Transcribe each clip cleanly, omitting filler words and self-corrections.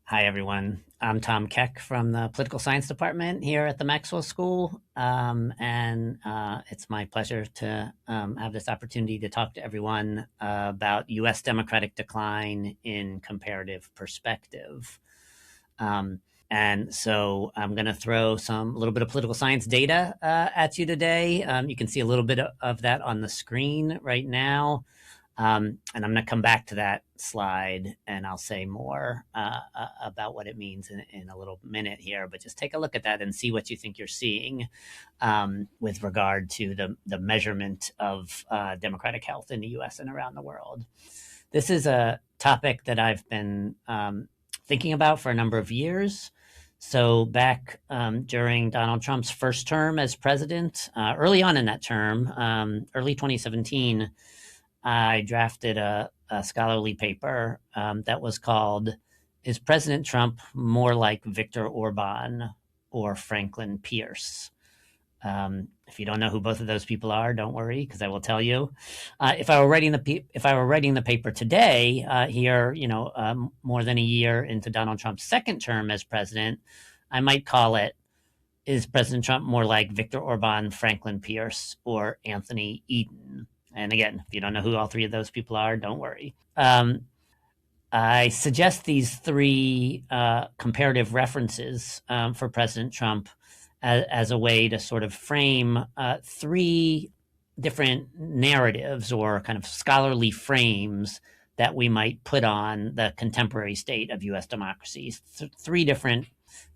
Hi, everyone. I'm Tom Keck from the Political Science Department here at the Maxwell School. And it's my pleasure to have this opportunity to talk to everyone about U.S. democratic decline in comparative perspective. Um, and so I'm going to throw a little bit of political science data at you today. You can see a little bit of that on the screen right now. And I'm going to come back to that slide and I'll say more about what it means in a little minute here. But just take a look at that and see what you think you're seeing with regard to the measurement of democratic health in the US and around the world. This is a topic that I've been thinking about for a number of years. So back during Donald Trump's first term as president, early on in that term, early 2017, I drafted a scholarly paper that was called, "Is President Trump More Like Viktor Orban or Franklin Pierce?" If you don't know who both of those people are, don't worry, because I will tell you. If I were writing the paper today, here, more than a year into Donald Trump's second term as president, I might call it, "Is President Trump more like Viktor Orban, Franklin Pierce, or Anthony Eden?" And again, if you don't know who all three of those people are, don't worry. I suggest these three comparative references for President Trump as a way to sort of frame three different narratives or kind of scholarly frames that we might put on the contemporary state of U.S. democracies. Three different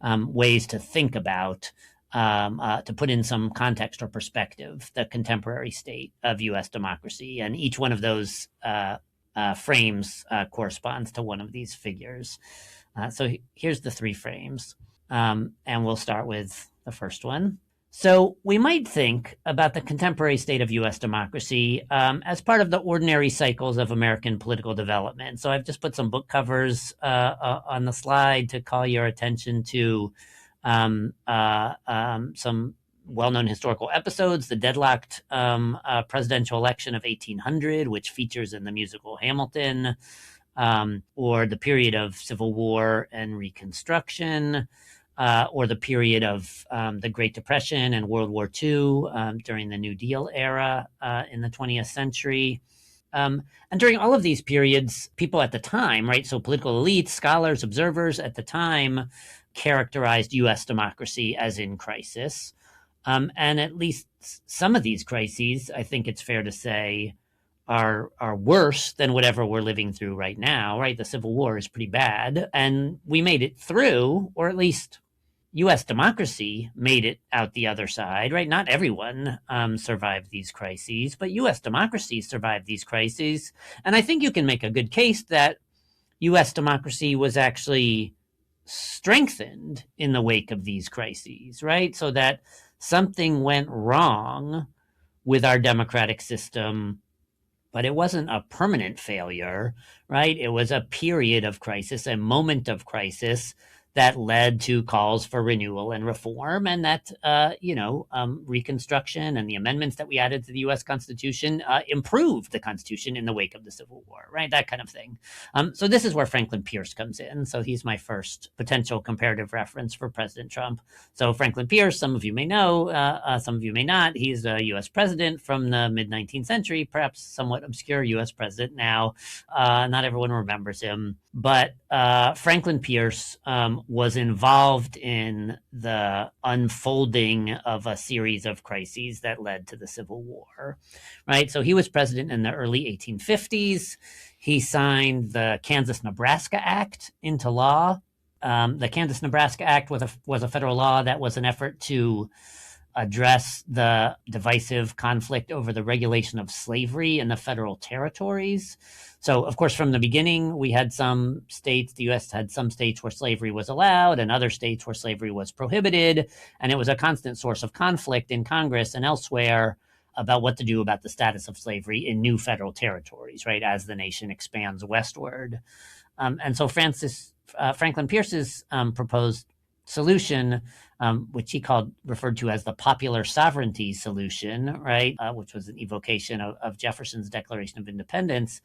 ways to think about to put in some context or perspective, the contemporary state of U.S. democracy. And each one of those frames corresponds to one of these figures. So here's the three frames. And we'll start with the first one. So we might think about the contemporary state of U.S. democracy as part of the ordinary cycles of American political development. So I've just put some book covers on the slide to call your attention to some well-known historical episodes, the deadlocked presidential election of 1800, which features in the musical Hamilton, or the period of Civil War and Reconstruction, or the period of the Great Depression and World War II during the New Deal era in the 20th century. And during all of these periods, people at the time, right, so political elites, scholars, observers at the time, characterized U.S. democracy as in crisis. And at least some of these crises, I think it's fair to say, are worse than whatever we're living through right now, right? The Civil War is pretty bad, and we made it through, or at least U.S. democracy made it out the other side, right? Not everyone survived these crises, but U.S. democracy survived these crises. And I think you can make a good case that U.S. democracy was actually strengthened in the wake of these crises, right? So that something went wrong with our democratic system, but it wasn't a permanent failure, right? It was a period of crisis, a moment of crisis that led to calls for renewal and reform, and that Reconstruction and the amendments that we added to the U.S. Constitution improved the Constitution in the wake of the Civil War, right? That kind of thing. So this is where Franklin Pierce comes in. So he's my first potential comparative reference for President Trump. So Franklin Pierce, some of you may know, some of you may not. He's a U.S. president from the mid-19th century, perhaps somewhat obscure U.S. president now. Not everyone remembers him. But Franklin Pierce was involved in the unfolding of a series of crises that led to the Civil War, right? So he was president in the early 1850s. He signed the Kansas-Nebraska Act into law. The Kansas-Nebraska Act was a federal law that was an effort to address the divisive conflict over the regulation of slavery in the federal territories. So, of course, from the beginning, we had some states, the U.S. had some states where slavery was allowed and other states where slavery was prohibited. And it was a constant source of conflict in Congress and elsewhere about what to do about the status of slavery in new federal territories, right, as the nation expands westward. And so Franklin Pierce's proposed solution, which he referred to as the popular sovereignty solution, right, which was an evocation of Jefferson's Declaration of Independence.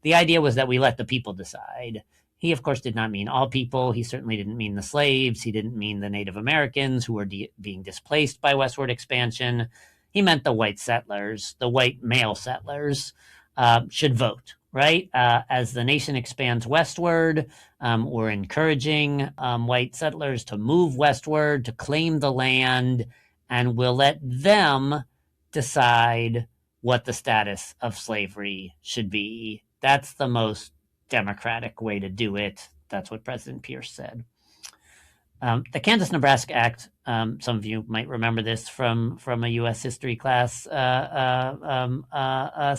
The idea was that we let the people decide. He, of course, did not mean all people. He certainly didn't mean the slaves. He didn't mean the Native Americans who were being displaced by westward expansion. He meant the white settlers, the white male settlers, should vote, right? As the nation expands westward, we're encouraging white settlers to move westward, to claim the land, and we'll let them decide what the status of slavery should be. That's the most democratic way to do it. That's what President Pierce said. The Kansas-Nebraska Act, some of you might remember this from a U.S. history class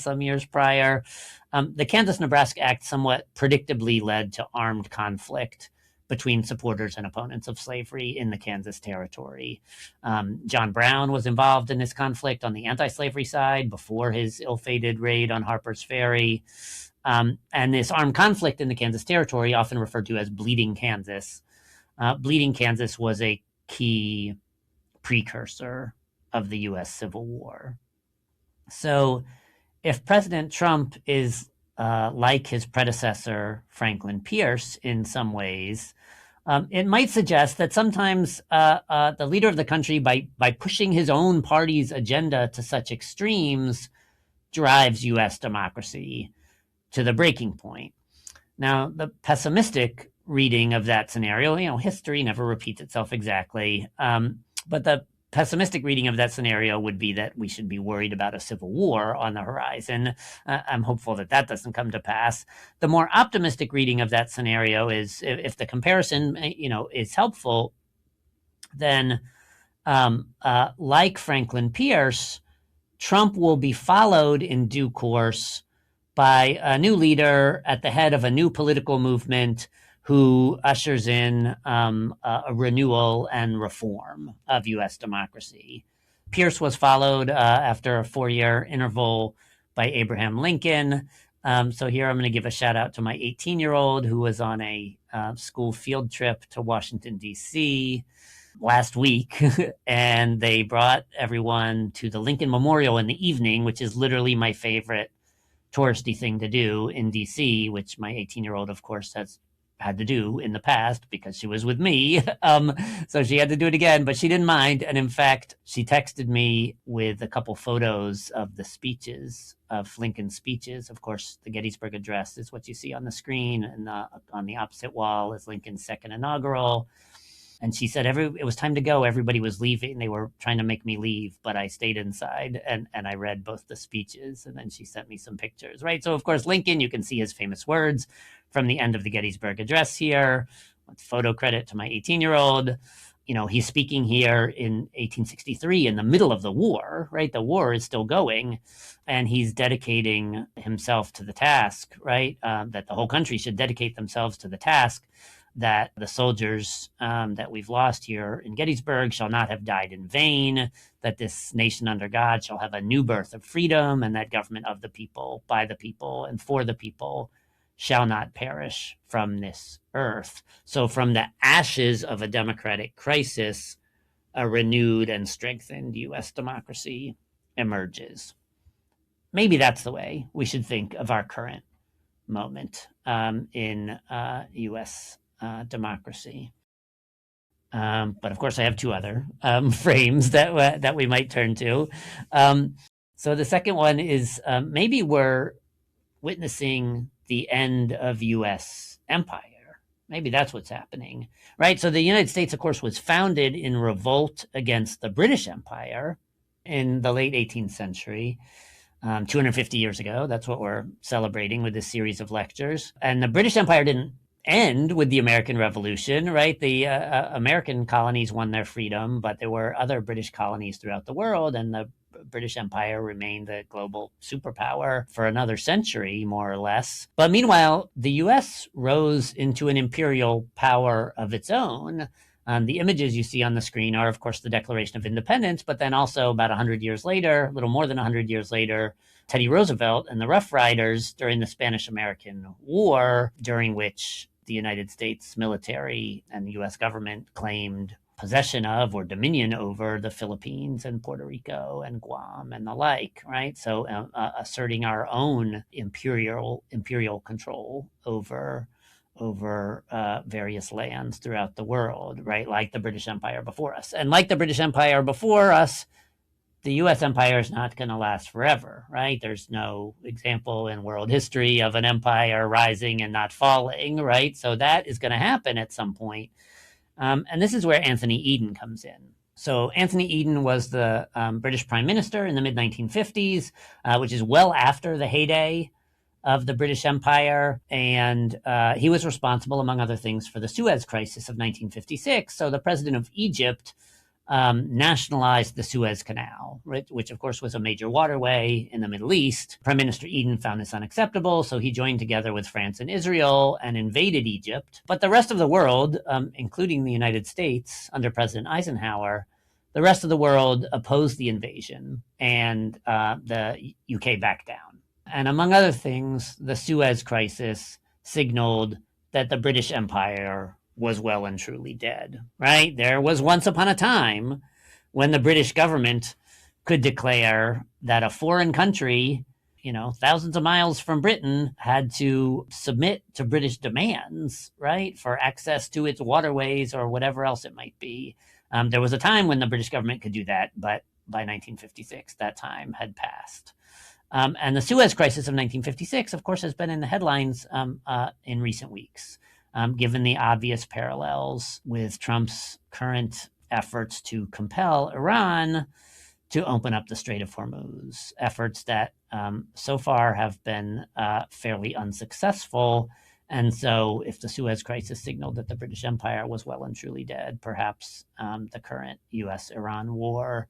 some years prior. The Kansas-Nebraska Act somewhat predictably led to armed conflict between supporters and opponents of slavery in the Kansas Territory. John Brown was involved in this conflict on the anti-slavery side before his ill-fated raid on Harper's Ferry. And this armed conflict in the Kansas Territory, often referred to as Bleeding Kansas, Bleeding Kansas was a key precursor of the U.S. Civil War. So if President Trump is like his predecessor, Franklin Pierce, in some ways, it might suggest that sometimes the leader of the country, by pushing his own party's agenda to such extremes, drives U.S. democracy to the breaking point. Now, the pessimistic reading of that scenario, history never repeats itself exactly, but the pessimistic reading of that scenario would be that we should be worried about a civil war on the horizon. I'm hopeful that that doesn't come to pass. The more optimistic reading of that scenario is, if the comparison, is helpful, then like Franklin Pierce, Trump will be followed in due course by a new leader at the head of a new political movement who ushers in a renewal and reform of U.S. democracy. Pierce was followed after a 4-year interval by Abraham Lincoln. So here I'm going to give a shout out to my 18-year-old who was on a school field trip to Washington, D.C. last week, and they brought everyone to the Lincoln Memorial in the evening, which is literally my favorite touristy thing to do in D.C., which my 18-year-old, of course, has had to do in the past because she was with me. So she had to do it again, but she didn't mind. And in fact, she texted me with a couple photos of the speeches, of Lincoln's speeches. Of course, the Gettysburg Address is what you see on the screen, and on the opposite wall is Lincoln's second inaugural. And she said it was time to go. Everybody was leaving. They were trying to make me leave, but I stayed inside and I read both the speeches, and then she sent me some pictures, right? So, of course, Lincoln, you can see his famous words from the end of the Gettysburg Address here. Photo credit to my 18-year-old. He's speaking here in 1863 in the middle of the war, right? The war is still going, and he's dedicating himself to the task, right? That the whole country should dedicate themselves to the task that the soldiers that we've lost here in Gettysburg shall not have died in vain, that this nation under God shall have a new birth of freedom, and that government of the people, by the people, and for the people shall not perish from this earth. So from the ashes of a democratic crisis, a renewed and strengthened U.S. democracy emerges. Maybe that's the way we should think of our current moment in U.S. Democracy. But of course, I have two other frames that we might turn to. So the second one is maybe we're witnessing the end of U.S. empire. Maybe that's what's happening, right? So the United States, of course, was founded in revolt against the British Empire in the late 18th century. 250 years ago. That's what we're celebrating with this series of lectures. And the British Empire didn't end with the American Revolution, right? The American colonies won their freedom, but there were other British colonies throughout the world, and the British Empire remained the global superpower for another century, more or less. But meanwhile, the U.S. rose into an imperial power of its own. The images you see on the screen are, of course, the Declaration of Independence, but then also about 100 years later, a little more than 100 years later, Teddy Roosevelt and the Rough Riders during the Spanish-American War, during which the United States military and the U.S. government claimed possession of or dominion over the Philippines and Puerto Rico and Guam and the like, right? So asserting our own imperial control over over various lands throughout the world, right? Like the British Empire before us. And like the British Empire before us, the US empire is not going to last forever, right? There's no example in world history of an empire rising and not falling, right? So that is going to happen at some point. And this is where Anthony Eden comes in. So Anthony Eden was the British prime minister in the mid 1950s, which is well after the heyday of the British Empire. And he was responsible, among other things, for the Suez Crisis of 1956. So the president of Egypt nationalized the Suez Canal, right, which of course was a major waterway in the Middle East. Prime Minister Eden found this unacceptable, so he joined together with France and Israel and invaded Egypt. But the rest of the world, including the United States under President Eisenhower, the rest of the world opposed the invasion, and the UK backed down. And among other things, the Suez Crisis signaled that the British Empire was well and truly dead, right? There was once upon a time when the British government could declare that a foreign country, thousands of miles from Britain, had to submit to British demands, right, for access to its waterways or whatever else it might be. There was a time when the British government could do that, but by 1956, that time had passed. And the Suez Crisis of 1956, of course, has been in the headlines in recent weeks. Given the obvious parallels with Trump's current efforts to compel Iran to open up the Strait of Hormuz, efforts that so far have been fairly unsuccessful. And so if the Suez Crisis signaled that the British Empire was well and truly dead, perhaps the current U.S.-Iran war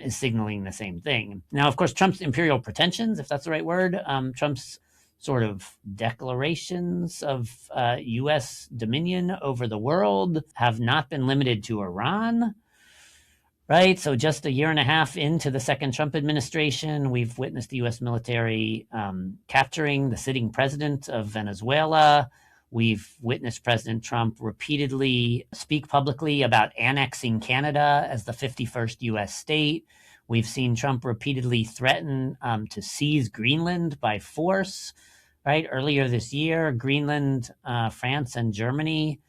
is signaling the same thing. Now, of course, Trump's imperial pretensions, if that's the right word, Trump's sort of declarations of U.S. dominion over the world have not been limited to Iran, right? So just a year and a half into the second Trump administration, we've witnessed the U.S. military capturing the sitting president of Venezuela. We've witnessed President Trump repeatedly speak publicly about annexing Canada as the 51st U.S. state. We've seen Trump repeatedly threaten to seize Greenland by force, right? Earlier this year, Greenland, France, and Germany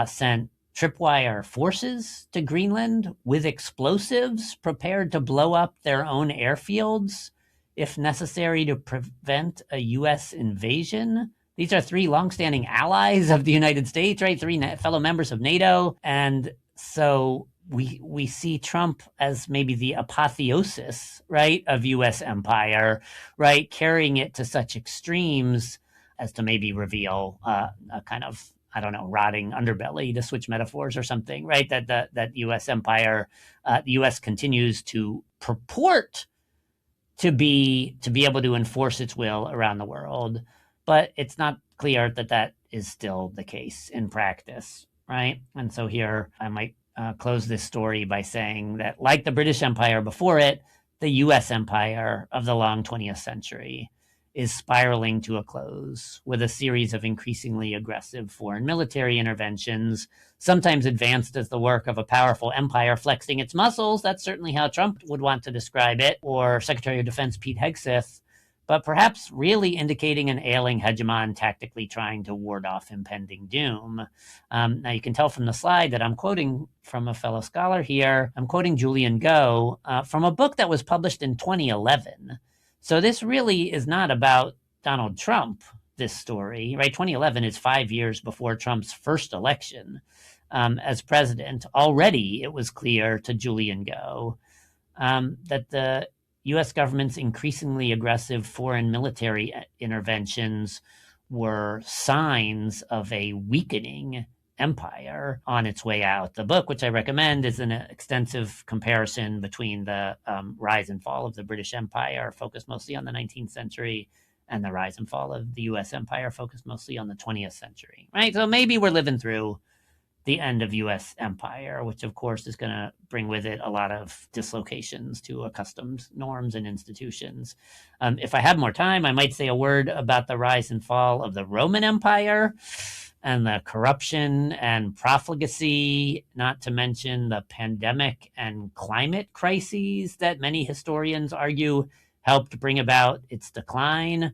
sent tripwire forces to Greenland with explosives prepared to blow up their own airfields if necessary to prevent a U.S. invasion. These are three longstanding allies of the United States, right? Three fellow members of NATO. And so we see Trump as maybe the apotheosis, right, of U.S. empire, right, carrying it to such extremes as to maybe reveal a kind of, rotting underbelly, to switch metaphors or something, right, that U.S. empire, the U.S. continues to purport to be able to enforce its will around the world, but it's not clear that that is still the case in practice, right? And so here I might close this story by saying that, like the British Empire before it, the U.S. empire of the long 20th century is spiraling to a close with a series of increasingly aggressive foreign military interventions, sometimes advanced as the work of a powerful empire flexing its muscles. That's certainly how Trump would want to describe it, or Secretary of Defense Pete Hegseth, but perhaps really indicating an ailing hegemon tactically trying to ward off impending doom. Now, you can tell from the slide that I'm quoting from a fellow scholar here. I'm quoting Julian Go from a book that was published in 2011. So this really is not about Donald Trump, this story, right? 2011 is 5 years before Trump's first election as president. Already, it was clear to Julian Go that the U.S. government's increasingly aggressive foreign military interventions were signs of a weakening empire on its way out. The book, which I recommend, is an extensive comparison between the rise and fall of the British Empire, focused mostly on the 19th century, and the rise and fall of the U.S. empire, focused mostly on the 20th century, right? So maybe we're living through the end of U.S. empire, which of course is going to bring with it a lot of dislocations to accustomed norms and institutions. If I had more time, I might say a word about the rise and fall of the Roman Empire and the corruption and profligacy, not to mention the pandemic and climate crises that many historians argue helped bring about its decline.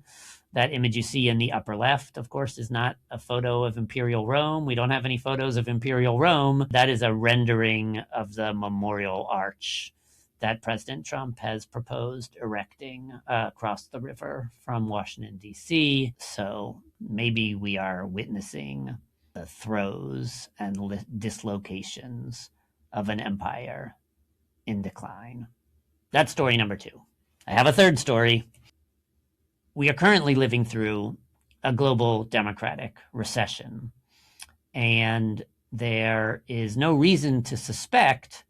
That image you see in the upper left, of course, is not a photo of Imperial Rome. We don't have any photos of Imperial Rome. That is a rendering of the memorial arch that President Trump has proposed erecting across the river from Washington, D.C. So maybe we are witnessing the throes and dislocations of an empire in decline. That's story number 2. I have a third story. We are currently living through a global democratic recession, and there is no reason to suspect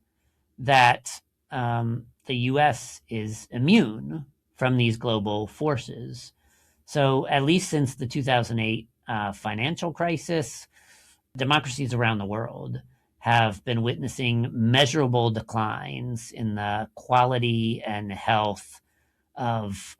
that the U.S. is immune from these global forces. So at least since the 2008 financial crisis, democracies around the world have been witnessing measurable declines in the quality and health of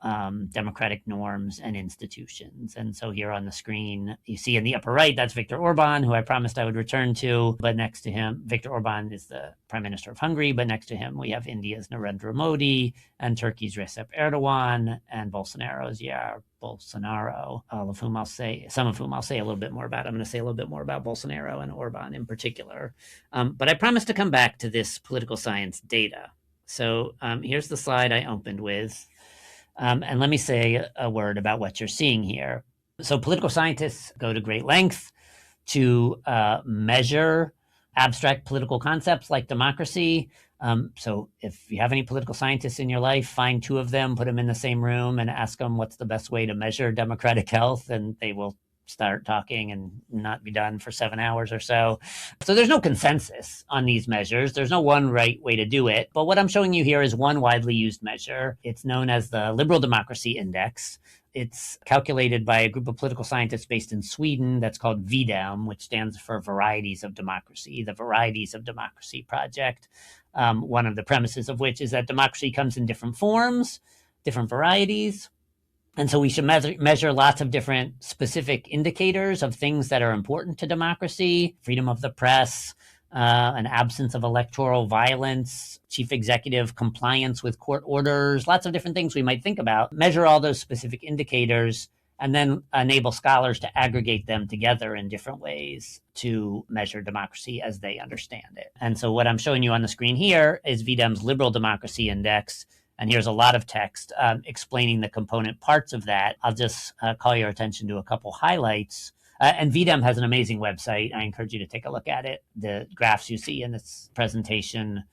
democratic norms and institutions. And so here on the screen, you see in the upper right, that's Viktor Orban, who I promised I would return to. But next to him, Viktor Orban is the Prime Minister of Hungary. But next to him, we have India's Narendra Modi and Turkey's Recep Erdogan and Bolsonaro's Jair Bolsonaro, all of whom some of whom I'll say a little bit more about. I'm going to say a little bit more about Bolsonaro and Orban in particular. But I promised to come back to this political science data. So here's the slide I opened with. And let me say a word about what you're seeing here. So political scientists go to great length to measure abstract political concepts like democracy. So if you have any political scientists in your life, find 2 of them, put them in the same room and ask them what's the best way to measure democratic health, and they will start talking and not be done for 7 hours or so. So there's no consensus on these measures. There's no one right way to do it. But what I'm showing you here is one widely used measure. It's known as the Liberal Democracy Index. It's calculated by a group of political scientists based in Sweden that's called VDEM, which stands for Varieties of Democracy, the Varieties of Democracy Project. One of the premises of which is that democracy comes in different forms, different varieties. And so we should measure lots of different specific indicators of things that are important to democracy: freedom of the press, an absence of electoral violence, chief executive compliance with court orders, lots of different things we might think about. Measure all those specific indicators and then enable scholars to aggregate them together in different ways to measure democracy as they understand it. And so what I'm showing you on the screen here is VDEM's Liberal Democracy Index. And here's a lot of text explaining the component parts of that. I'll just call your attention to a couple highlights. And VDEM has an amazing website. I encourage you to take a look at it. The graphs you see in this presentation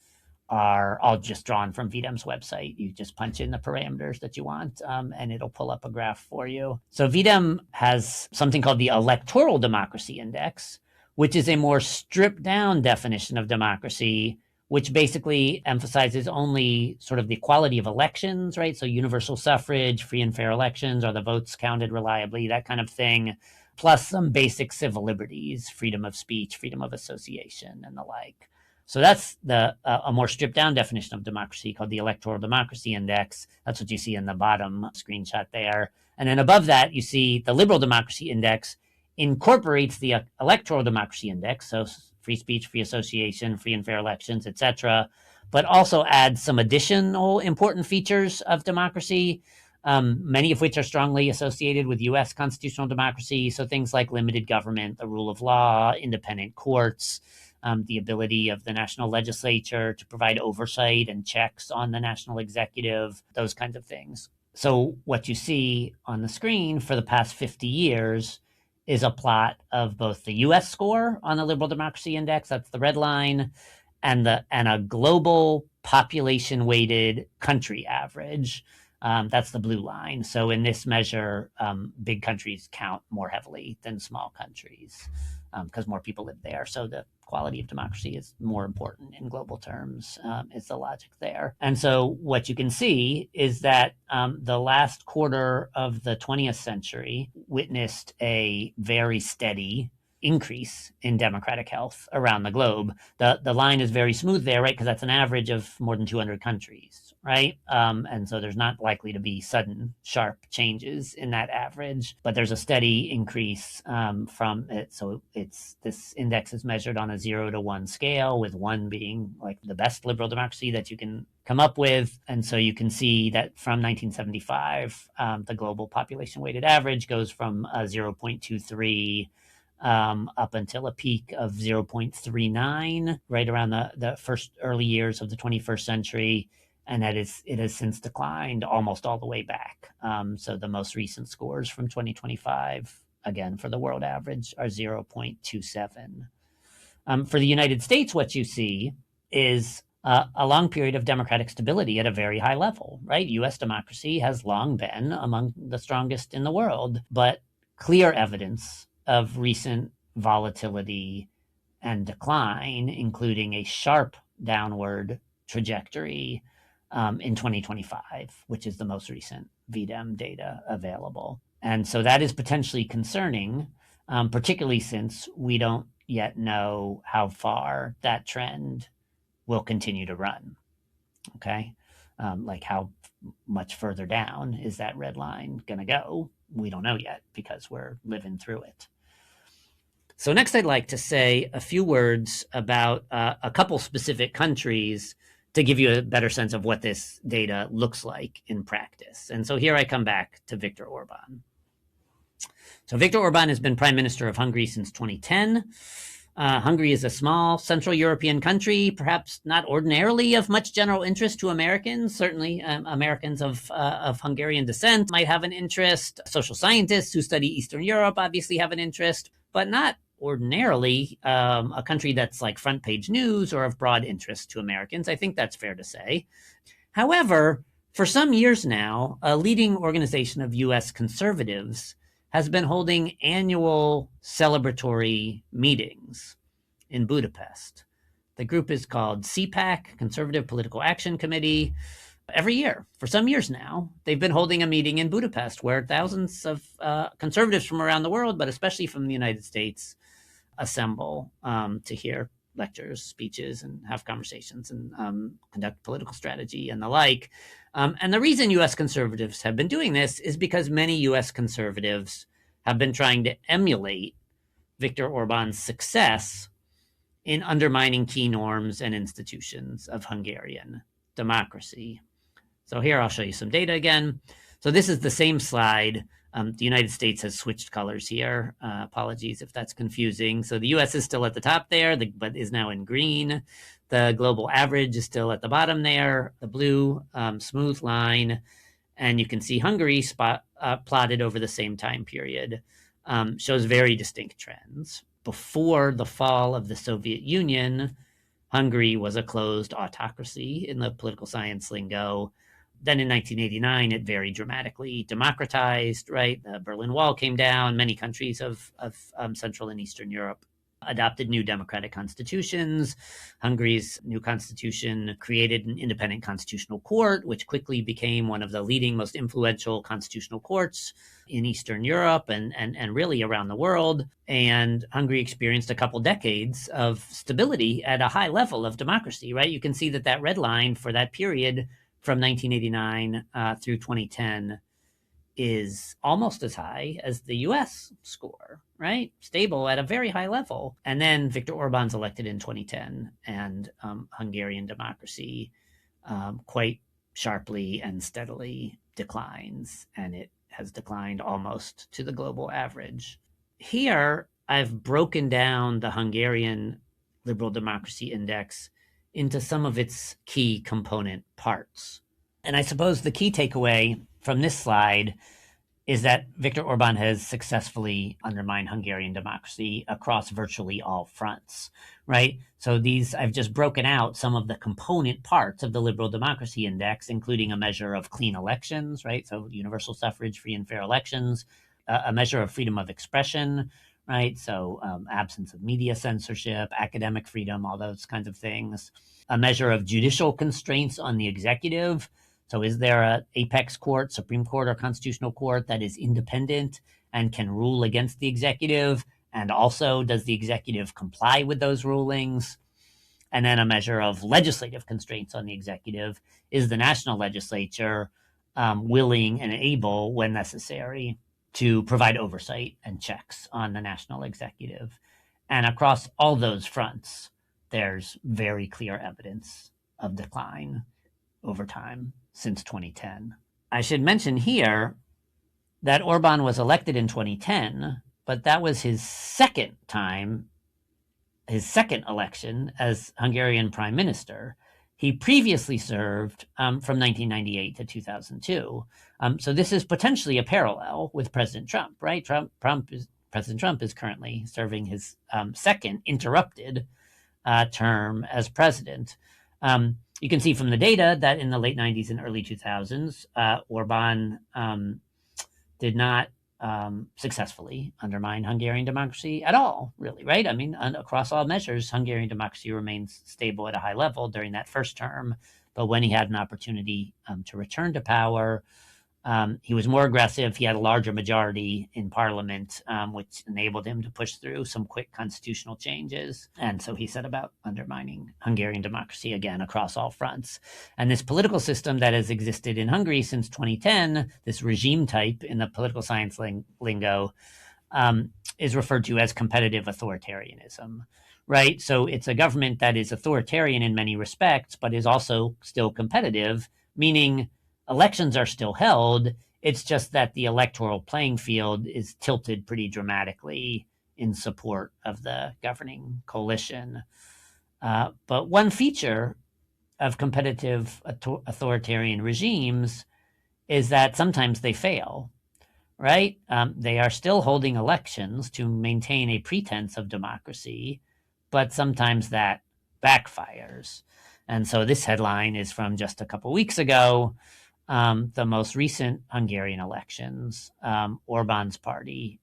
are all just drawn from VDEM's website. You just punch in the parameters that you want, and it'll pull up a graph for you. So VDEM has something called the Electoral Democracy Index, which is a more stripped down definition of democracy, which basically emphasizes only sort of the quality of elections, right? So universal suffrage, free and fair elections, are the votes counted reliably, that kind of thing, plus some basic civil liberties, freedom of speech, freedom of association, and the like. So that's a more stripped down definition of democracy called the Electoral Democracy Index. That's what you see in the bottom screenshot there. And then above that, you see the Liberal Democracy Index incorporates the Electoral Democracy Index, so free speech, free association, free and fair elections, etc., but also adds some additional important features of democracy, many of which are strongly associated with U.S. constitutional democracy. So things like limited government, the rule of law, independent courts, the ability of the national legislature to provide oversight and checks on the national executive, those kinds of things. So what you see on the screen for the past 50 years is a plot of both the U.S. score on the Liberal Democracy Index, that's the red line, and a global population-weighted country average, that's the blue line. So in this measure, big countries count more heavily than small countries because more people live there. So the quality of democracy is more important in global terms, is the logic there. And so what you can see is that the last quarter of the 20th century witnessed a very steady increase in democratic health around the globe. The line is very smooth there, right? Because that's an average of more than 200 countries, right? And so there's not likely to be sudden, sharp changes in that average, but there's a steady increase from it. So this index is measured on a 0 to 1 scale, with 1 being like the best liberal democracy that you can come up with. And so you can see that from 1975, the global population weighted average goes from 0.23 up until a peak of 0.39 right around the first early years of the 21st century. And it has since declined almost all the way back. So the most recent scores from 2025, again, for the world average, are 0.27. For the United States, what you see is a long period of democratic stability at a very high level, right? U.S. democracy has long been among the strongest in the world, but clear evidence of recent volatility and decline, including a sharp downward trajectory in 2025, which is the most recent VDEM data available. And so that is potentially concerning, particularly since we don't yet know how far that trend will continue to run. Okay. Like how much further down is that red line going to go? We don't know yet because we're living through it. So next I'd like to say a few words about a couple specific countries to give you a better sense of what this data looks like in practice. And so here I come back to Viktor Orban. So Viktor Orban has been Prime Minister of Hungary since 2010. Hungary is a small Central European country, perhaps not ordinarily of much general interest to Americans. Certainly, Americans of Hungarian descent might have an interest. Social scientists who study Eastern Europe obviously have an interest, but not ordinarily a country that's like front page news or of broad interest to Americans. I think that's fair to say. However, for some years now, a leading organization of U.S. conservatives has been holding annual celebratory meetings in Budapest. The group is called CPAC, Conservative Political Action Committee. Every year, for some years now, they've been holding a meeting in Budapest where thousands of conservatives from around the world, but especially from the United States, assemble to hear lectures, speeches, and have conversations and conduct political strategy and the like. And the reason U.S. conservatives have been doing this is because many U.S. conservatives have been trying to emulate Viktor Orban's success in undermining key norms and institutions of Hungarian democracy. So here I'll show you some data again. So this is the same slide. The United States has switched colors here. Apologies if that's confusing. So the U.S. is still at the top there, but is now in green. The global average is still at the bottom there, the blue smooth line. And you can see Hungary plotted over the same time period, shows very distinct trends. Before the fall of the Soviet Union, Hungary was a closed autocracy in the political science lingo. Then in 1989, it very dramatically democratized, right? The Berlin Wall came down. Many countries of Central and Eastern Europe adopted new democratic constitutions. Hungary's new constitution created an independent constitutional court, which quickly became one of the leading, most influential constitutional courts in Eastern Europe and really around the world. And Hungary experienced a couple decades of stability at a high level of democracy, right? You can see that red line for that period from 1989 through 2010 is almost as high as the U.S. score, right? Stable at a very high level. And then Viktor Orban's elected in 2010, and Hungarian democracy quite sharply and steadily declines, and it has declined almost to the global average. Here, I've broken down the Hungarian Liberal Democracy Index into some of its key component parts. And I suppose the key takeaway from this slide is that Viktor Orban has successfully undermined Hungarian democracy across virtually all fronts, right? So I've just broken out some of the component parts of the Liberal Democracy Index, including a measure of clean elections, right? So universal suffrage, free and fair elections, a measure of freedom of expression, right? So absence of media censorship, academic freedom, all those kinds of things. A measure of judicial constraints on the executive. So is there an apex court, Supreme Court, or constitutional court that is independent and can rule against the executive And also, does the executive comply with those rulings? And then a measure of legislative constraints on the executive. Is the national legislature willing and able, when necessary, to provide oversight and checks on the national executive? And across all those fronts, there's very clear evidence of decline over time since 2010. I should mention here that Orban was elected in 2010, but that was his second election as Hungarian prime minister. He previously served from 1998 to 2002. So this is potentially a parallel with President Trump, right? President Trump is currently serving his second interrupted term as president. You can see from the data that in the late 90s and early 2000s, Orban did not successfully undermine Hungarian democracy at all, really, right? I mean, across all measures, Hungarian democracy remains stable at a high level during that first term. But when he had an opportunity to return to power, he was more aggressive. He had a larger majority in parliament, which enabled him to push through some quick constitutional changes. And so he set about undermining Hungarian democracy again across all fronts. And this political system that has existed in Hungary since 2010, this regime type in the political science lingo, is referred to as competitive authoritarianism, right? So it's a government that is authoritarian in many respects, but is also still competitive, meaning elections are still held. It's just that the electoral playing field is tilted pretty dramatically in support of the governing coalition. But one feature of competitive authoritarian regimes is that sometimes they fail, right? They are still holding elections to maintain a pretense of democracy, but sometimes that backfires. And so this headline is from just a couple weeks ago. The most recent Hungarian elections, Orban's party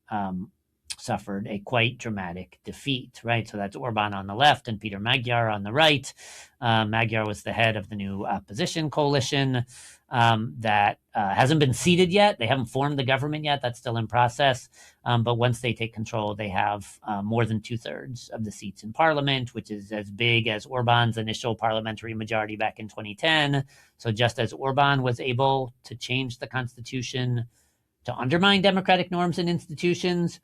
suffered a quite dramatic defeat, right? So that's Orban on the left and Peter Magyar on the right. Magyar was the head of the new opposition coalition that hasn't been seated yet. They haven't formed the government yet. That's still in process. But once they take control, they have more than 2/3 of the seats in parliament, which is as big as Orban's initial parliamentary majority back in 2010. So just as Orban was able to change the constitution to undermine democratic norms and institutions,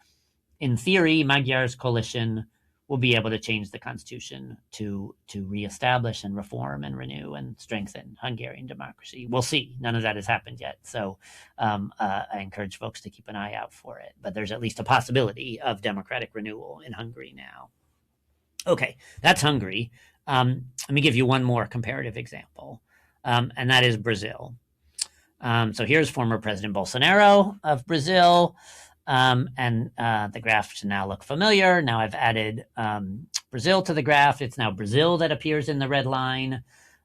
in theory, Magyar's coalition will be able to change the constitution to reestablish and reform and renew and strengthen Hungarian democracy. We'll see. None of that has happened yet. So I encourage folks to keep an eye out for it. But there's at least a possibility of democratic renewal in Hungary now. Okay, that's Hungary. Let me give you one more comparative example, and that is Brazil. So here's former President Bolsonaro of Brazil. And the graph should now look familiar. Now I've added Brazil to the graph. It's now Brazil that appears in the red line.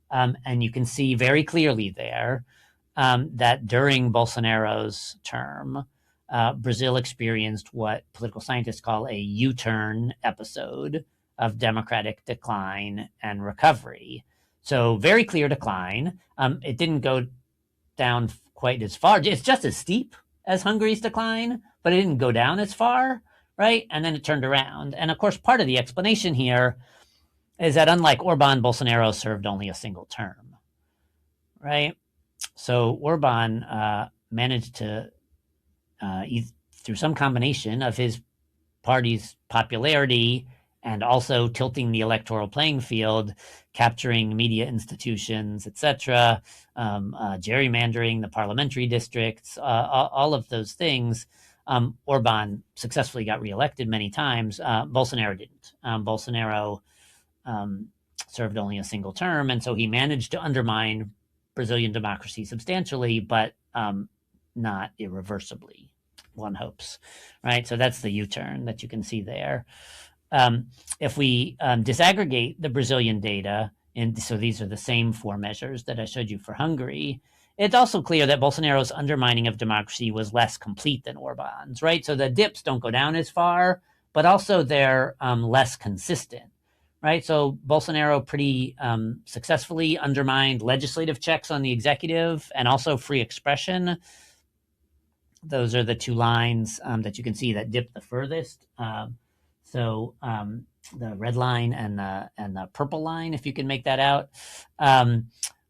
And you can see very clearly there that during Bolsonaro's term, Brazil experienced what political scientists call a U-turn episode of democratic decline and recovery. So very clear decline. It didn't go down quite as far. It's just as steep as Hungary's decline, but it didn't go down as far, right? And then it turned around. And of course, part of the explanation here is that unlike Orban, Bolsonaro served only a single term, right? So Orban managed to, through some combination of his party's popularity and also tilting the electoral playing field, capturing media institutions, etc., gerrymandering the parliamentary districts, all of those things. Orban successfully got reelected many times. Bolsonaro didn't. Bolsonaro served only a single term, and so he managed to undermine Brazilian democracy substantially, but not irreversibly, one hopes, right? So that's the U-turn that you can see there. If we disaggregate the Brazilian data, and so these are the same four measures that I showed you for Hungary, it's also clear that Bolsonaro's undermining of democracy was less complete than Orban's, right? So the dips don't go down as far, but also they're less consistent, right? So Bolsonaro pretty successfully undermined legislative checks on the executive and also free expression. Those are the two lines that you can see that dip the furthest. So the red line and the purple line, if you can make that out. Um,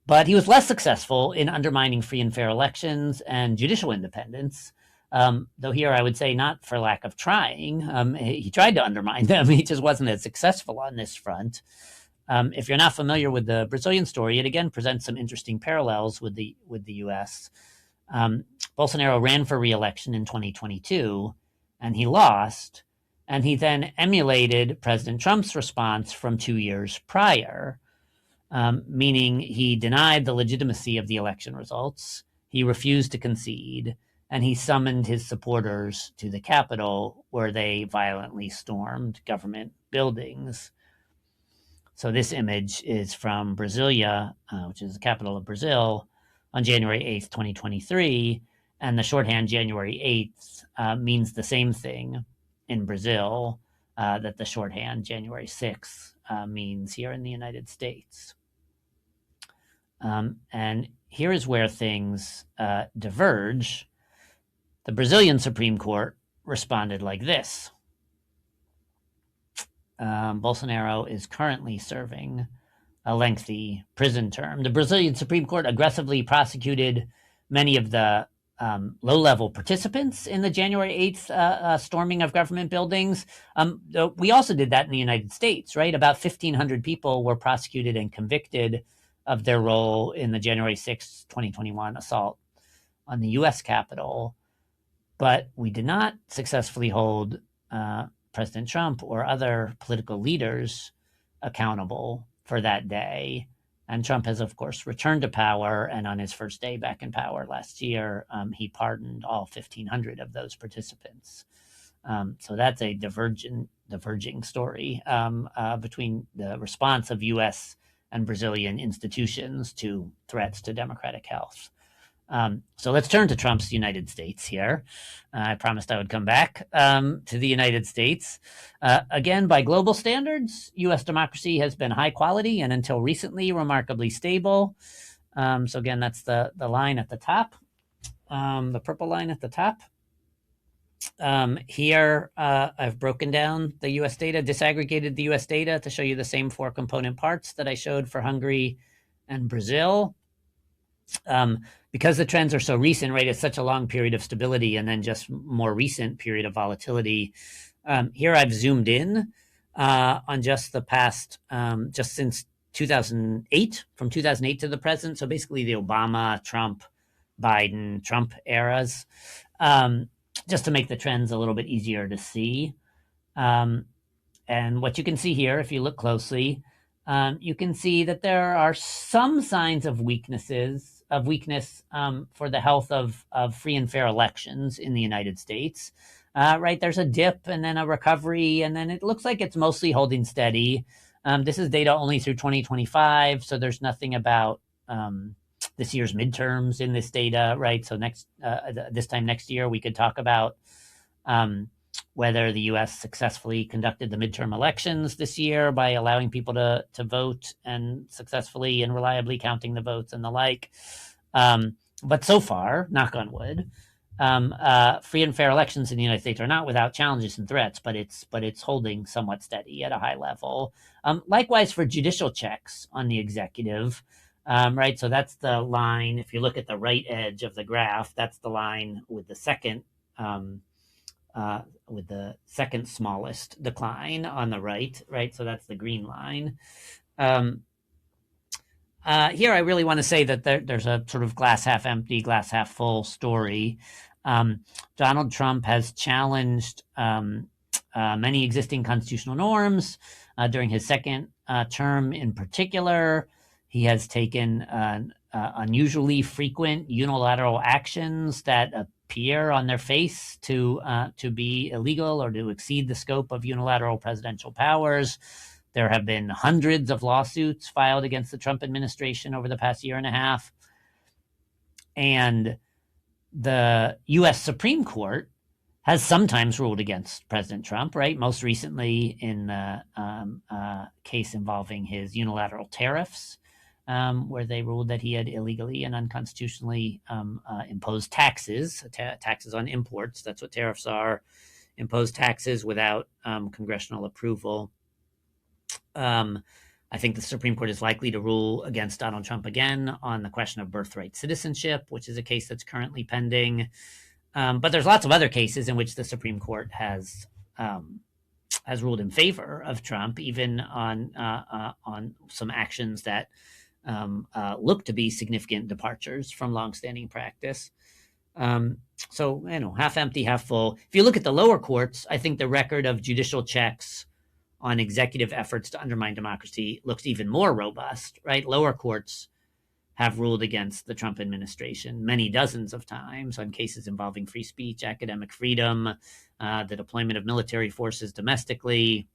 but he was less successful in undermining free and fair elections and judicial independence. Though here I would say not for lack of trying. He tried to undermine them. He just wasn't as successful on this front. If you're not familiar with the Brazilian story, it again presents some interesting parallels with the U.S. Bolsonaro ran for re-election in 2022, and he lost. And he then emulated President Trump's response from 2 years prior, meaning he denied the legitimacy of the election results, he refused to concede, and he summoned his supporters to the Capitol, where they violently stormed government buildings. So this image is from Brasilia, which is the capital of Brazil, on January 8th, 2023. And the shorthand January 8th means the same thing in Brazil that the shorthand January 6th means here in the United States. And here is where things diverge. The Brazilian Supreme Court responded like this. Bolsonaro is currently serving a lengthy prison term. The Brazilian Supreme Court aggressively prosecuted many of the low-level participants in the January 8th storming of government buildings. We also did that in the United States, right? About 1,500 people were prosecuted and convicted of their role in the January 6th, 2021 assault on the U.S. Capitol. But we did not successfully hold President Trump or other political leaders accountable for that day. And Trump has, of course, returned to power. And on his first day back in power last year, he pardoned all 1,500 of those participants. So that's a diverging story between the response of U.S. and Brazilian institutions to threats to democratic health. So let's turn to Trump's United States here. I promised I would come back to the United States. Again, by global standards, U.S. democracy has been high quality and until recently remarkably stable. So again, that's the line at the top, the purple line at the top. Here, I've broken down the U.S. data, disaggregated the U.S. data to show you the same four component parts that I showed for Hungary and Brazil. Because the trends are so recent, right? It's such a long period of stability and then just more recent period of volatility. Here I've zoomed in on just the past, just since 2008, from 2008 to the present. So basically the Obama, Trump, Biden, Trump eras, just to make the trends a little bit easier to see. And what you can see here, if you look closely, you can see that there are some signs of weakness for the health of free and fair elections in the United States. Right, there's a dip and then a recovery, and then it looks like it's mostly holding steady. This is data only through 2025, so there's nothing about this year's midterms in this data, right? So this time next year, we could talk about whether the U.S. successfully conducted the midterm elections this year by allowing people to vote and successfully and reliably counting the votes and the like. But so far, knock on wood, free and fair elections in the United States are not without challenges and threats, but it's holding somewhat steady at a high level. Likewise for judicial checks on the executive, right? So that's the line. If you look at the right edge of the graph, that's the line with the second smallest decline on the right, right? So that's the green line. Here, I really want to say that there's a sort of glass half empty, glass half full story. Donald Trump has challenged many existing constitutional norms during his second term in particular. He has taken unusually frequent unilateral actions that appear on their face to be illegal or to exceed the scope of unilateral presidential powers. There have been hundreds of lawsuits filed against the Trump administration over the past year and a half. And the U.S. Supreme Court has sometimes ruled against President Trump, right? Most recently in the case involving his unilateral tariffs, where they ruled that he had illegally and unconstitutionally imposed taxes on imports. That's what tariffs are impose taxes without congressional approval. I think the Supreme Court is likely to rule against Donald Trump again on the question of birthright citizenship, which is a case that's currently pending. But there's lots of other cases in which the Supreme Court has ruled in favor of Trump, even on some actions that look to be significant departures from longstanding practice. So, half empty, half full. If you look at the lower courts, I think the record of judicial checks on executive efforts to undermine democracy looks even more robust, right? Lower courts have ruled against the Trump administration many dozens of times on cases involving free speech, academic freedom, the deployment of military forces domestically,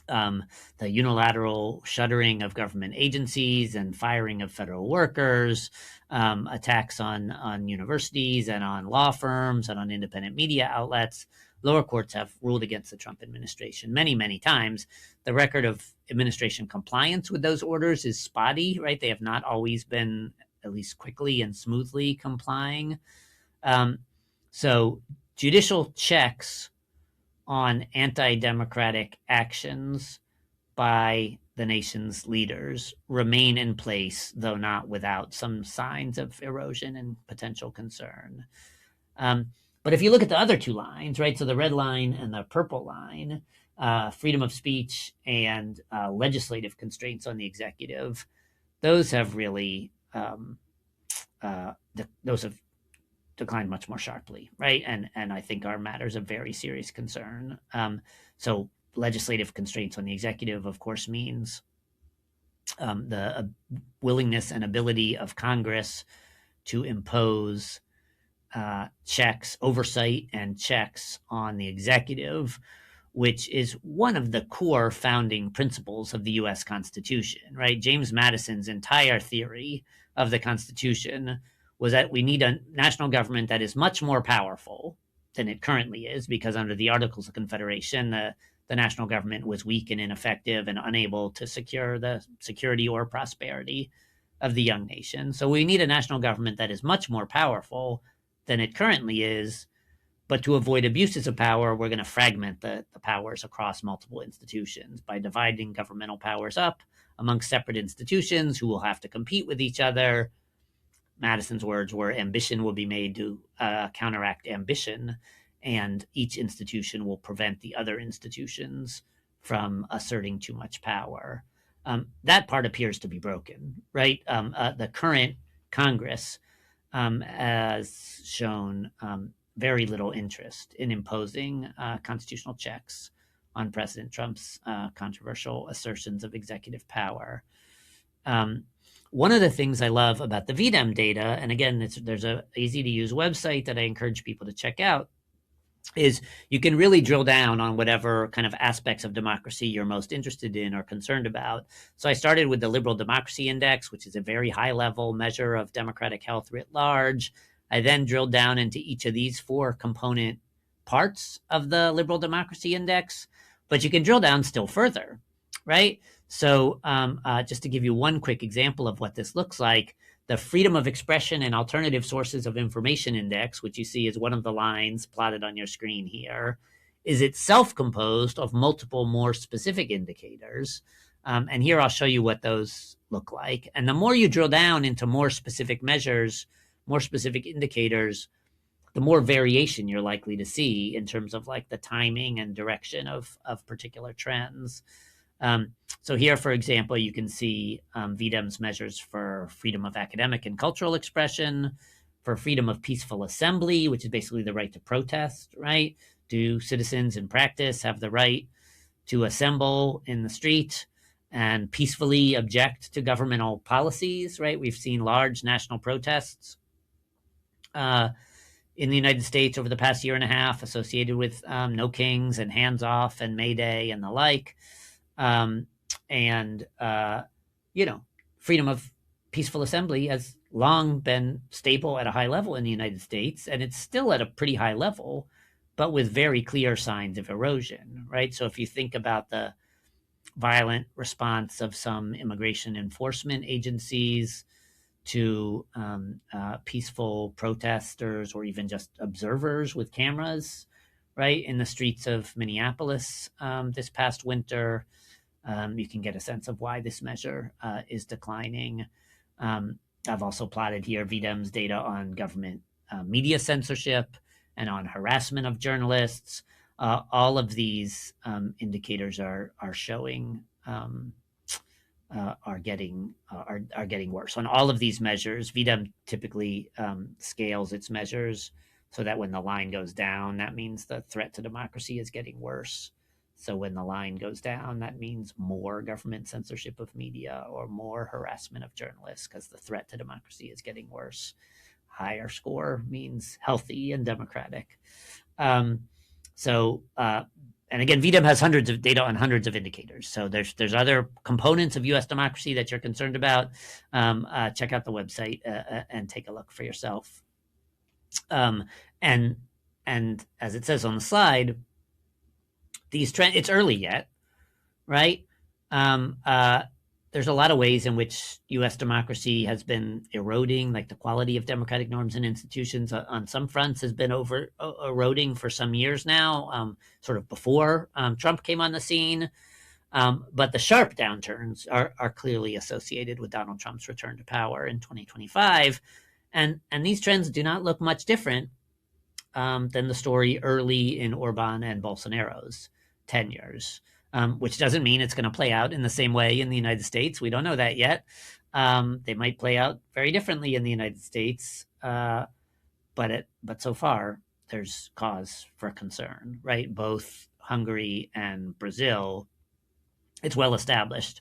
the unilateral shuttering of government agencies and firing of federal workers, attacks on universities and on law firms and on independent media outlets. Lower courts have ruled against the Trump administration many, many times. The record of administration compliance with those orders is spotty, right? They have not always been, at least quickly and smoothly, complying. So judicial checks on anti-democratic actions by the nation's leaders remain in place, though not without some signs of erosion and potential concern. But if you look at the other two lines, right, so the red line and the purple line, freedom of speech and legislative constraints on the executive, those have really those have declined much more sharply, right? And I think are matters of very serious concern. So legislative constraints on the executive, of course, means the willingness and ability of Congress to impose checks, oversight and checks on the executive, which is one of the core founding principles of the U.S. Constitution, right? James Madison's entire theory of the Constitution was that we need a national government that is much more powerful than it currently is, because under the Articles of Confederation, the national government was weak and ineffective and unable to secure the security or prosperity of the young nation. So we need a national government that is much more powerful than it currently is. But to avoid abuses of power, we're going to fragment the powers across multiple institutions by dividing governmental powers up amongst separate institutions who will have to compete with each other. Madison's words were, ambition will be made to counteract ambition, and each institution will prevent the other institutions from asserting too much power. That part appears to be broken, right? The current Congress has shown very little interest in imposing constitutional checks on President Trump's controversial assertions of executive power. One of the things I love about the VDEM data, and again, there's a easy-to-use website that I encourage people to check out, is you can really drill down on whatever kind of aspects of democracy you're most interested in or concerned about. So I started with the Liberal Democracy Index, which is a very high-level measure of democratic health writ large. I then drilled down into each of these 4 component parts of the Liberal Democracy Index, but you can drill down still further, right? So just to give you one quick example of what this looks like, the Freedom of Expression and Alternative Sources of Information Index, which you see is one of the lines plotted on your screen here, is itself composed of multiple more specific indicators. And here I'll show you what those look like. And the more you drill down into more specific measures, more specific indicators, the more variation you're likely to see in terms of like the timing and direction of particular trends. So here, for example, you can see VDEM's measures for freedom of academic and cultural expression, for freedom of peaceful assembly, which is basically the right to protest, right? Do citizens in practice have the right to assemble in the street and peacefully object to governmental policies, right? We've seen large national protests in the United States over the past year and a half associated with No Kings and Hands Off and May Day and the like. Freedom of peaceful assembly has long been stable at a high level in the United States, and it's still at a pretty high level, but with very clear signs of erosion, right? So if you think about the violent response of some immigration enforcement agencies to peaceful protesters or even just observers with cameras, right, in the streets of Minneapolis this past winter. You can get a sense of why this measure is declining. I've also plotted here VDEM's data on government media censorship and on harassment of journalists. All of these indicators are showing are getting worse. On all of these measures, VDEM typically scales its measures so that when the line goes down, that means the threat to democracy is getting worse. So when the line goes down, that means more government censorship of media or more harassment of journalists because the threat to democracy is getting worse. Higher score means healthy and democratic. And again, VDEM has hundreds of data on hundreds of indicators. So there's other components of U.S. democracy that you're concerned about. Check out the website and take a look for yourself. And as it says on the slide, these trends, it's early yet, right? There's a lot of ways in which U.S. democracy has been eroding, like the quality of democratic norms and institutions on some fronts has been eroding for some years now, sort of before Trump came on the scene. But the sharp downturns are clearly associated with Donald Trump's return to power in 2025. And these trends do not look much different than the story early in Orban and Bolsonaro's tenures. Which doesn't mean it's going to play out in the same way in the United States. We don't know that yet. They might play out very differently in the United States, but so far there's cause for concern, right? Both Hungary and Brazil, it's well established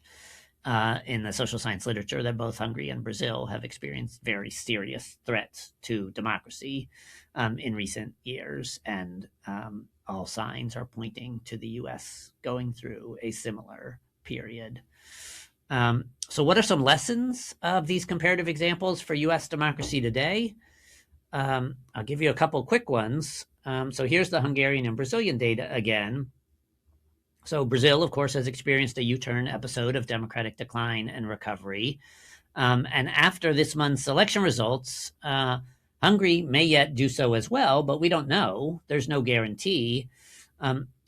in the social science literature that both Hungary and Brazil have experienced very serious threats to democracy in recent years, and all signs are pointing to the U.S. going through a similar period. So what are some lessons of these comparative examples for U.S. democracy today? I'll give you a couple quick ones. So here's the Hungarian and Brazilian data again. So Brazil, of course, has experienced a U-turn episode of democratic decline and recovery. And after this month's election results, Hungary may yet do so as well, but we don't know. There's no guarantee.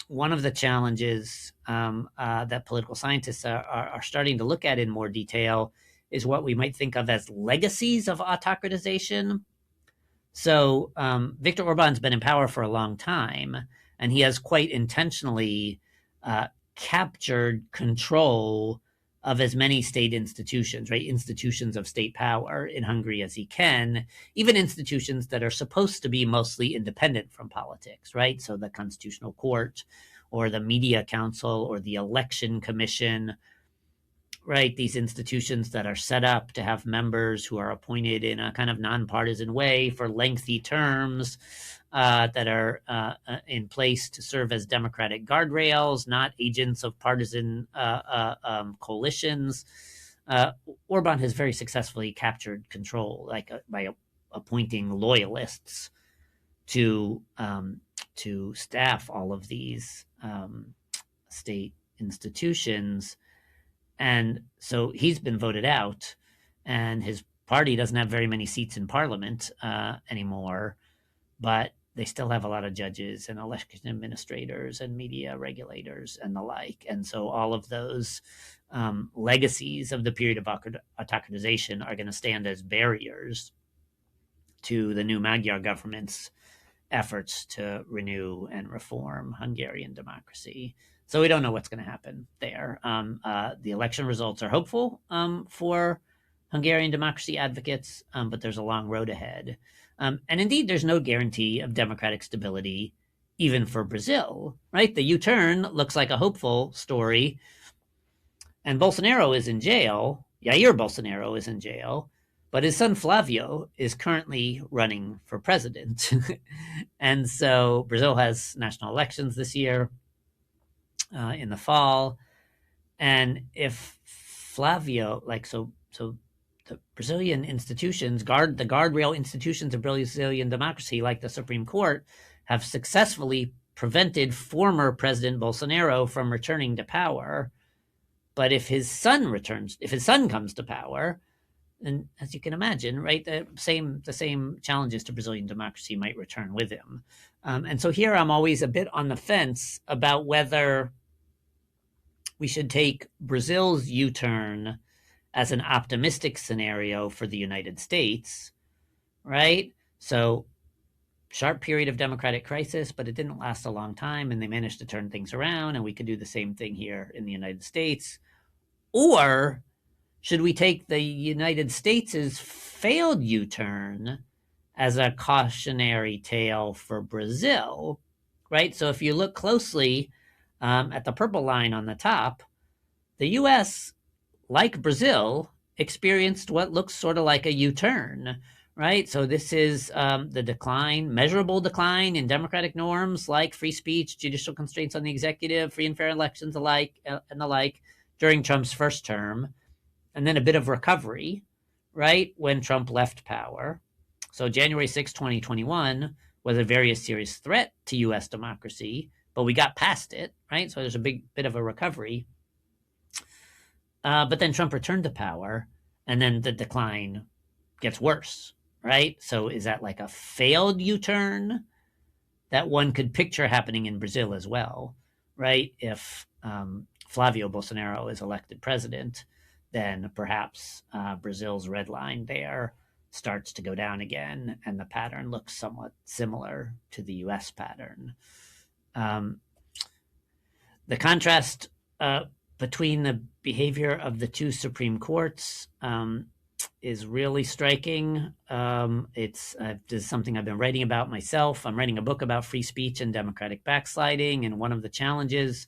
One of the challenges that political scientists are starting to look at in more detail is what we might think of as legacies of autocratization. So Viktor Orban's been in power for a long time, and he has quite intentionally captured control of as many state institutions, right? Institutions of state power in Hungary as he can, even institutions that are supposed to be mostly independent from politics, right? So the Constitutional Court or the Media Council or the Election Commission, right? These institutions that are set up to have members who are appointed in a kind of nonpartisan way for lengthy terms, that are in place to serve as democratic guardrails, not agents of partisan coalitions. Orban has very successfully captured control, like by appointing loyalists to staff all of these state institutions. And so he's been voted out, and his party doesn't have very many seats in parliament anymore, but they still have a lot of judges and election administrators and media regulators and the like. And so all of those legacies of the period of autocratization are going to stand as barriers to the new Magyar government's efforts to renew and reform Hungarian democracy. So we don't know what's going to happen there. The election results are hopeful for Hungarian democracy advocates, but there's a long road ahead. And indeed, there's no guarantee of democratic stability, even for Brazil, right? The U-turn looks like a hopeful story, and Bolsonaro is in jail. Jair Bolsonaro is in jail, but his son Flavio is currently running for president. And so Brazil has national elections this year in the fall. And if Flavio, the Brazilian institutions, the guardrail institutions of Brazilian democracy, like the Supreme Court, have successfully prevented former President Bolsonaro from returning to power. But if his son comes to power, And as you can imagine, right, the same challenges to Brazilian democracy might return with him. And so here I'm always a bit on the fence about whether we should take Brazil's U-turn as an optimistic scenario for the United States, right? So sharp period of democratic crisis, but it didn't last a long time, and they managed to turn things around, and we could do the same thing here in the United States. Or should we take the United States' failed U-turn as a cautionary tale for Brazil, right? So if you look closely at the purple line on the top, the U.S., like Brazil, experienced what looks sort of like a U-turn, right? So this is the decline, measurable decline in democratic norms like free speech, judicial constraints on the executive, free and fair elections alike, and the like during Trump's first term, and then a bit of recovery, right, when Trump left power. So January 6, 2021 was a very serious threat to U.S. democracy, but we got past it, right? So there's a big bit of a recovery. But then Trump returned to power, and then the decline gets worse, right? So is that like a failed U-turn that one could picture happening in Brazil as well, right? If Flavio Bolsonaro is elected president, then perhaps Brazil's red line there starts to go down again, and the pattern looks somewhat similar to the U.S. pattern. The contrast between the behavior of the two Supreme Courts is really striking. This is something I've been writing about myself. I'm writing a book about free speech and democratic backsliding, and one of the challenges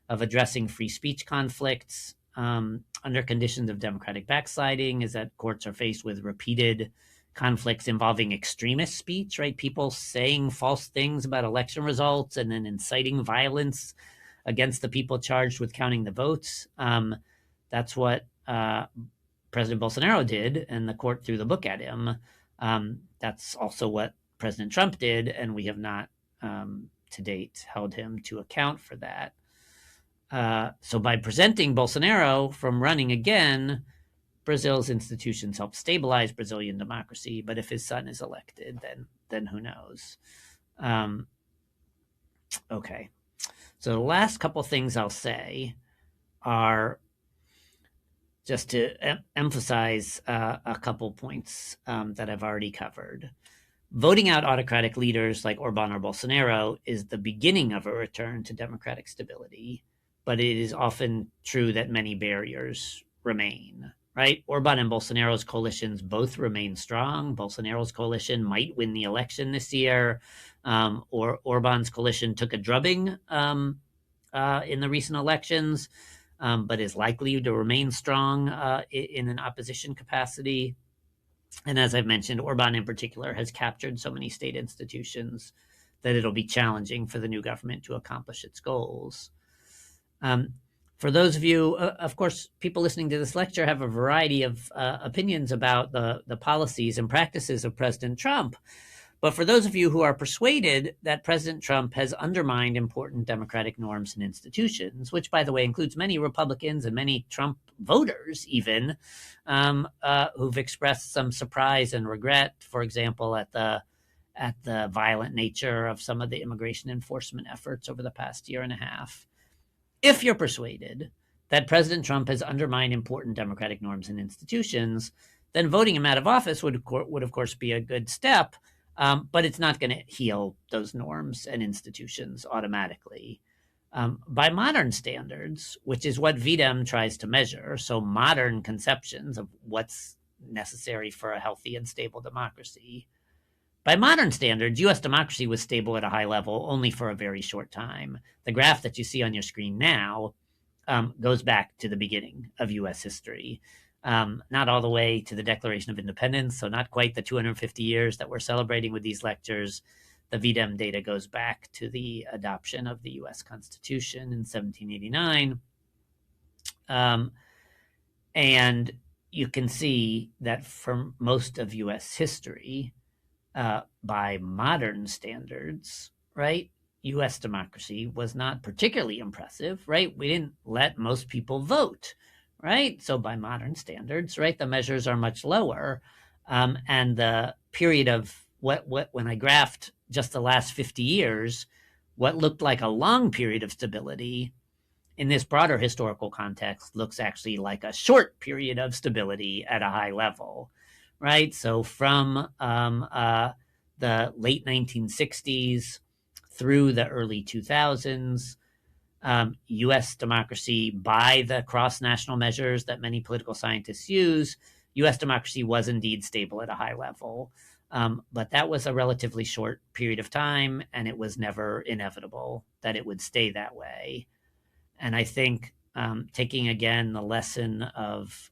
of addressing free speech conflicts under conditions of democratic backsliding is that courts are faced with repeated conflicts involving extremist speech, right? People saying false things about election results and then inciting violence against the people charged with counting the votes. That's what President Bolsonaro did, and the court threw the book at him. That's also what President Trump did, and we have not, to date, held him to account for that. So by presenting Bolsonaro from running again, Brazil's institutions help stabilize Brazilian democracy. But if his son is elected, then who knows? Okay. So the last couple things I'll say are just to emphasize a couple points that I've already covered. Voting out autocratic leaders like Orban or Bolsonaro is the beginning of a return to democratic stability, but it is often true that many barriers remain, right? Orban and Bolsonaro's coalitions both remain strong. Bolsonaro's coalition might win the election this year, or Orban's coalition took a drubbing in the recent elections, but is likely to remain strong in an opposition capacity. And as I've mentioned, Orban in particular has captured so many state institutions that it'll be challenging for the new government to accomplish its goals. For those of you, of course, people listening to this lecture have a variety of opinions about the policies and practices of President Trump. But for those of you who are persuaded that President Trump has undermined important democratic norms and institutions, which, by the way, includes many Republicans and many Trump voters even, who've expressed some surprise and regret, for example, at the violent nature of some of the immigration enforcement efforts over the past year and a half. If you're persuaded that President Trump has undermined important democratic norms and institutions, then voting him out of office would of course, be a good step, but it's not going to heal those norms and institutions automatically. By modern standards, which is what VDEM tries to measure, so modern conceptions of what's necessary for a healthy and stable democracy, by modern standards, U.S. democracy was stable at a high level only for a very short time. The graph that you see on your screen now goes back to the beginning of U.S. history, not all the way to the Declaration of Independence, so not quite the 250 years that we're celebrating with these lectures. The VDEM data goes back to the adoption of the U.S. Constitution in 1789. And you can see that for most of U.S. history, by modern standards, right, U.S. democracy was not particularly impressive, right? We didn't let most people vote, right? So by modern standards, right, the measures are much lower. And the period of what when I graphed just the last 50 years, what looked like a long period of stability in this broader historical context looks actually like a short period of stability at a high level, right? So from the late 1960s through the early 2000s, US democracy, by the cross national measures that many political scientists use, US democracy was indeed stable at a high level. But that was a relatively short period of time, and it was never inevitable that it would stay that way. And I think taking again the lesson of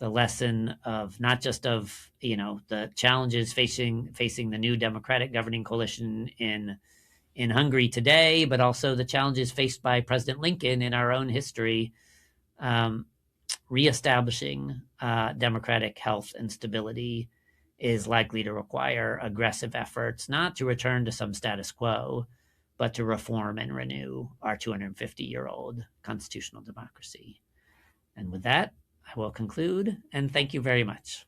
not just of the challenges facing the new democratic governing coalition in Hungary today, but also the challenges faced by President Lincoln in our own history, um, reestablishing democratic health and stability is likely to require aggressive efforts, not to return to some status quo, but to reform and renew our 250-year-old constitutional democracy. And with that, I will conclude, and thank you very much.